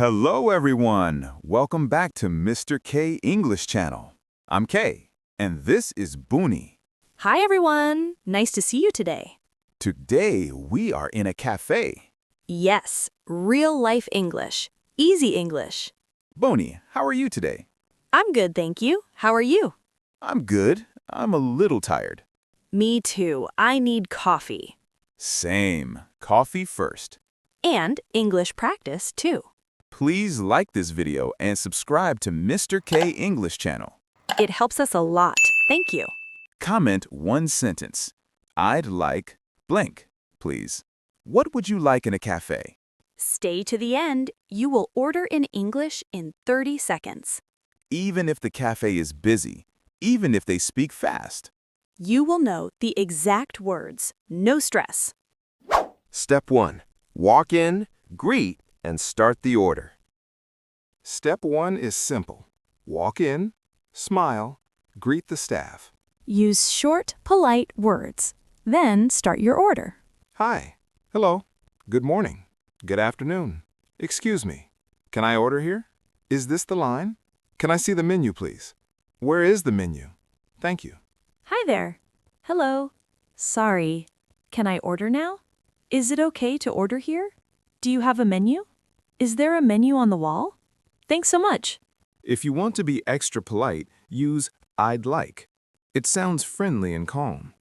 Hello, everyone. Welcome back to Mr.Kay English Channel. I'm Kay, and this is Bunie. Hi, everyone. Nice to see you today. Today, we are in a cafe. Yes, real-life English. Easy English. Bunie, how are you today? I'm good, thank you. How are you? I'm good. I'm a little tired. Me too. I need coffee. Same. Coffee first. And English practice, too. Please like this video and subscribe to Mr.Kay English Channel. It helps us a lot. Thank you. Comment one sentence. I'd like blank, please. What would you like in a cafe? Stay to the end. You will order in English in 30 seconds. Even if the cafe is busy, even if they speak fast. You will know the exact words. No stress. Step 1. Walk in, greet, and start the order. Step 1 is simple. Walk in, smile, greet the staff. Use short, polite words. Then start your order. Hi, hello, good morning, good afternoon. Excuse me, can I order here? Is this the line? Can I see the menu, please? Where is the menu? Thank you. Hi there. Hello. Sorry. Can I order now? Is it okay to order here? Do you have a menu? Is there a menu on the wall? Thanks so much. If you want to be extra polite, use I'd like. It sounds friendly and calm.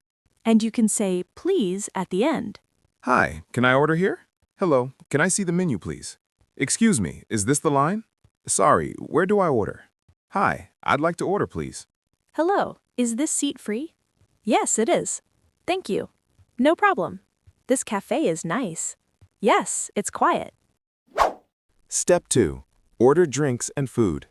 And you can say please at the end. Hi, can I order here? Hello, can I see the menu, please? Excuse me, is this the line? Sorry, where do I order? Hi, I'd like to order, please. Hello. Is this seat free? Yes, it is. Thank you. No problem. This cafe is nice. Yes, it's quiet. Step 2. Order drinks and food.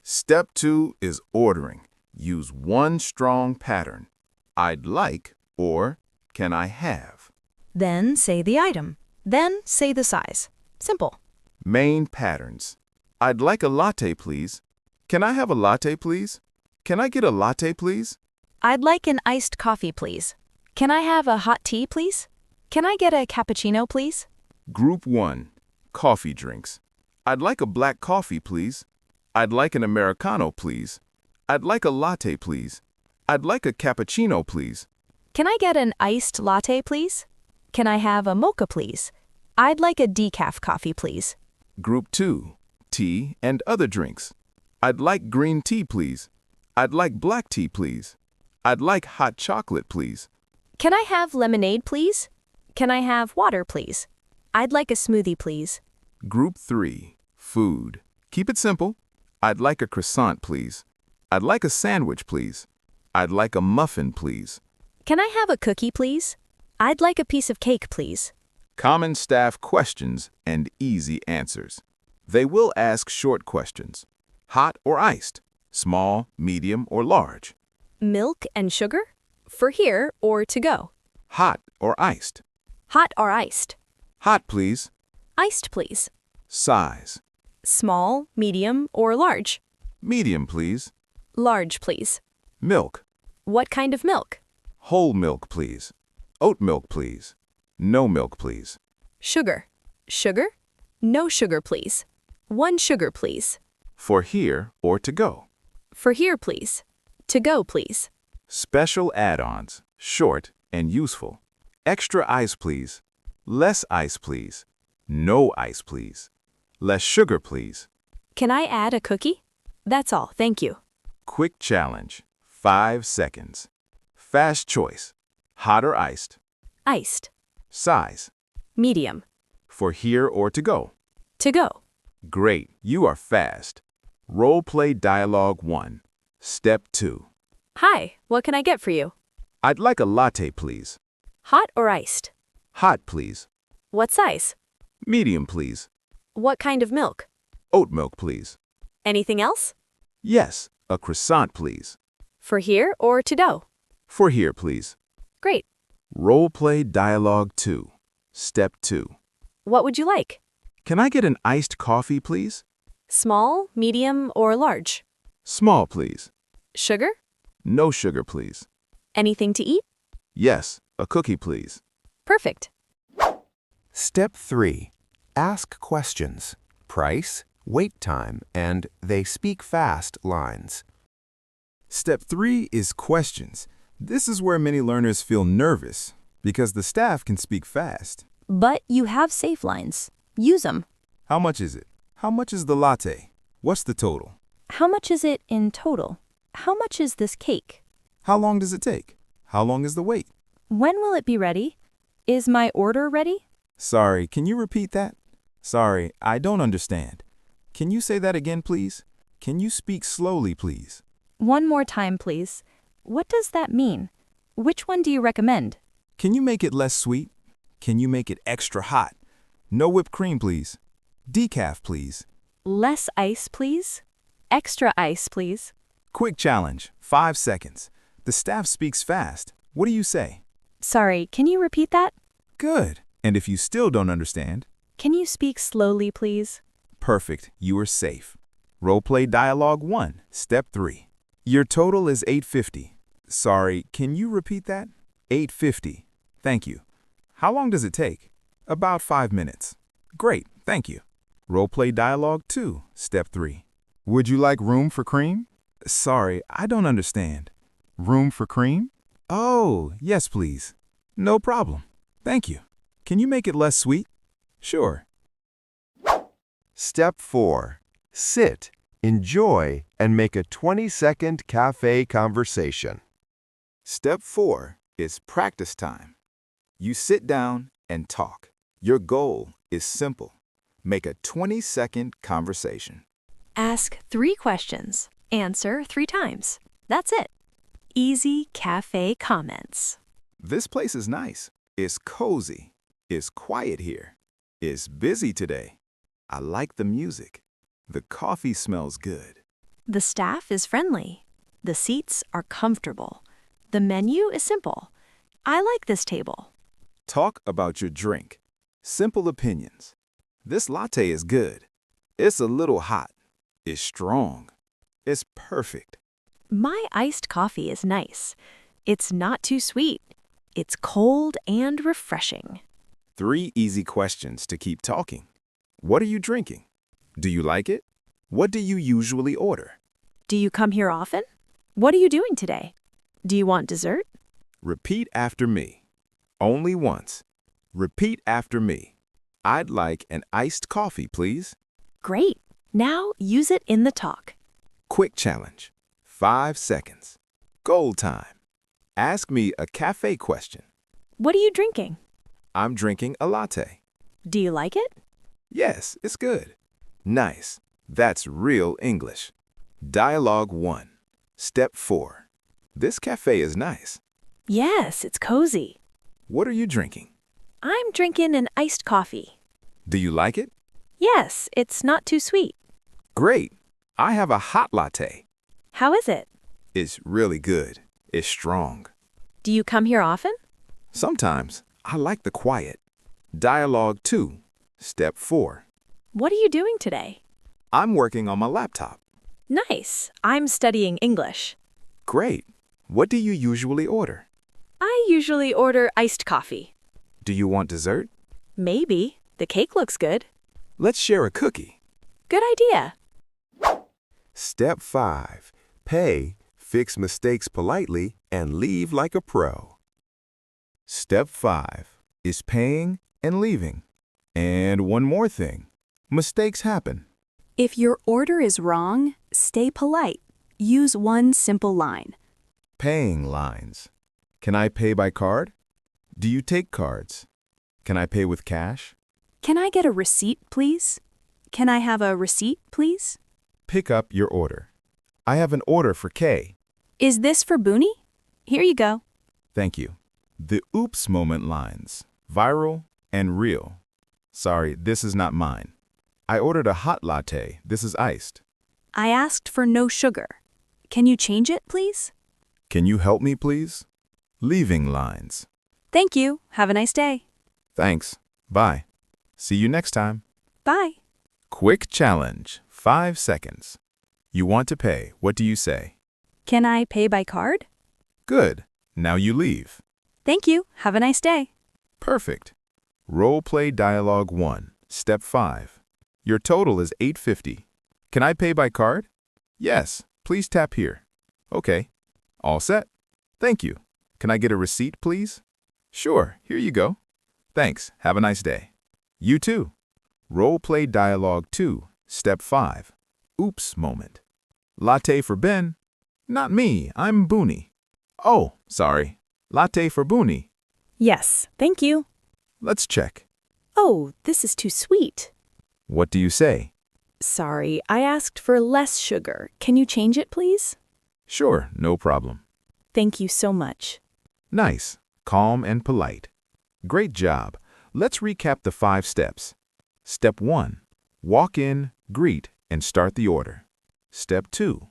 Step 2 is ordering. Use one strong pattern. I'd like or can I have? Then say the item. Then say the size. Simple. Main patterns. I'd like a latte, please. Can I have a latte, please? Can I get a latte, please? I'd like an iced coffee, please. Can I have a hot tea, please? Can I get a cappuccino, please? Group 1. Coffee drinks. I'd like a black coffee, please. I'd like an Americano, please. I'd like a latte, please. I'd like a cappuccino, please. Can I get an iced latte, please? Can I have a mocha, please? I'd like a decaf coffee, please. Group 2. Tea and other drinks. I'd like green tea, please. I'd like black tea, please. I'd like hot chocolate, please. Can I have lemonade, please? Can I have water, please? I'd like a smoothie, please. Group 3. Food. Keep it simple. I'd like a croissant, please. I'd like a sandwich, please. I'd like a muffin, please. Can I have a cookie, please? I'd like a piece of cake, please. Common staff questions and easy answers. They will ask short questions. Hot or iced? Small, medium, or large? Milk and sugar? For here or to go? Hot or iced? Hot or iced? Hot, please. Iced, please. Size? Small, medium, or large? Medium, please. Large, please. Milk? What kind of milk? Whole milk, please. Oat milk, please. No milk, please. Sugar. Sugar? No sugar, please. One sugar, please. For here or to go? For here, please. To go, please. Special add-ons, short and useful. Extra ice, please. Less ice, please. No ice, please. Less sugar, please. Can I add a cookie? That's all, thank you. Quick challenge, 5 seconds. Fast choice, hot or iced. Iced. Size, Medium. for here or to go. To go. Great, you are fast. Role play dialogue 1. Step 2. Hi, what can I get for you? I'd like a latte, please. Hot or iced? Hot, please. What size? Medium, please. What kind of milk? Oat milk, please. Anything else? Yes, a croissant, please. For here or to go? For here, please. Great. Role play dialogue 2. Step 2. What would you like? Can I get an iced coffee, please? Small, medium, or large? Small, please. Sugar? No sugar, please. Anything to eat? Yes, a cookie, please. Perfect. Step 3. Ask questions. price, wait time, and they speak fast lines. Step 3 is questions. This is where many learners feel nervous because the staff can speak fast. But you have safe lines. Use them. How much is it? How much is the latte? What's the total? How much is it in total? How much is this cake? How long does it take? How long is the wait? When will it be ready? Is my order ready? Sorry, can you repeat that? Sorry, I don't understand. Can you say that again, please? Can you speak slowly, please? One more time, please. What does that mean? Which one do you recommend? Can you make it less sweet? Can you make it extra hot? No whipped cream, please. Decaf, please. Less ice, please. Extra ice, please. Quick challenge, 5 seconds. The staff speaks fast. What do you say? Sorry, can you repeat that? Good. And if you still don't understand? Can you speak slowly, please? Perfect, you are safe. Roleplay Dialogue 1, Step 3. Your total is $8.50. Sorry, can you repeat that? $8.50. Thank you. How long does it take? About 5 minutes. Great, thank you. Roleplay Dialogue 2, Step 3. Would you like room for cream? Sorry, I don't understand. Room for cream? Oh, yes, please. No problem. Thank you. Can you make it less sweet? Sure. Step 4. Sit, enjoy, and make a 20-second cafe conversation. Step 4 is practice time. You sit down and talk. Your goal is simple. Make a 20-second conversation. Ask 3 questions. Answer 3 times. That's it. Easy cafe comments. This place is nice. It's cozy. It's quiet here. It's busy today. I like the music. The coffee smells good. The staff is friendly. The seats are comfortable. The menu is simple. I like this table. Talk about your drink. Simple opinions. This latte is good. It's a little hot. It's strong. It's perfect. My iced coffee is nice. It's not too sweet. It's cold and refreshing. 3 easy questions to keep talking. What are you drinking? Do you like it? What do you usually order? Do you come here often? What are you doing today? Do you want dessert? Repeat after me. Only once. Repeat after me. I'd like an iced coffee, please. Great. Now use it in the talk. Quick challenge. 5 seconds. Goal time. Ask me a cafe question. What are you drinking? I'm drinking a latte. Do you like it? Yes, it's good. Nice. That's real English. Dialogue 1. Step 4. This cafe is nice. Yes, it's cozy. What are you drinking? I'm drinking an iced coffee. Do you like it? Yes, it's not too sweet. Great. I have a hot latte. How is it? It's really good. It's strong. Do you come here often? Sometimes. I like the quiet. Dialogue 2. Step 4. What are you doing today? I'm working on my laptop. Nice. I'm studying English. Great. What do you usually order? I usually order iced coffee. Do you want dessert? Maybe. The cake looks good. Let's share a cookie. Good idea. Step 5. Pay, fix mistakes politely, and leave like a pro. Step 5 is paying and leaving. And one more thing. Mistakes happen. If your order is wrong, stay polite. Use one simple line. Paying lines. Can I pay by card? Do you take cards? Can I pay with cash? Can I get a receipt, please? Can I have a receipt, please? Pick up your order. I have an order for Kay. Is this for Bunie? Here you go. Thank you. The oops moment lines. Viral and real. Sorry, this is not mine. I ordered a hot latte. This is iced. I asked for no sugar. Can you change it, please? Can you help me, please? Leaving lines. Thank you. Have a nice day. Thanks. Bye. See you next time. Bye. Quick challenge. 5 seconds. You want to pay. What do you say? Can I pay by card? Good. Now you leave. Thank you. Have a nice day. Perfect. Role play dialogue 1. Step 5. Your total is $8.50. Can I pay by card? Yes, please tap here. Okay. All set. Thank you. Can I get a receipt, please? Sure, here you go. Thanks. Have a nice day. You too. Role play dialogue 2, step 5. Oops moment. Latte for Ben. Not me, I'm Bunie. Oh, sorry. Latte for Bunie. Yes, thank you. Let's check. Oh, this is too sweet. What do you say? Sorry, I asked for less sugar. Can you change it, please? Sure, no problem. Thank you so much. Nice, calm and polite. Great job. Let's recap the 5 steps. Step 1. Walk in, greet, and start the order. Step 2.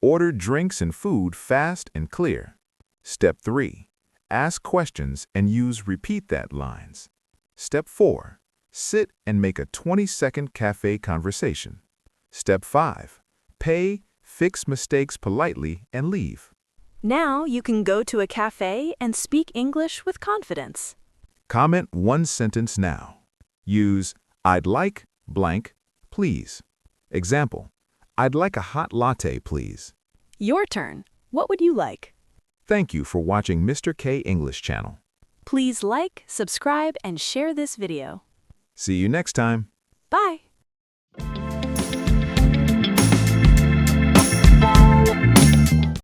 Order drinks and food fast and clear. Step 3. Ask questions and use repeat that lines. Step 4. Sit and make a 20-second cafe conversation. Step 5. Pay, fix mistakes politely, and leave. Now you can go to a cafe and speak English with confidence. Comment one sentence now. Use I'd like blank, please. Example, I'd like a hot latte, please. Your turn. What would you like? Thank you for watching Mr.Kay English Channel. Please like, subscribe, and share this video. See you next time. Bye.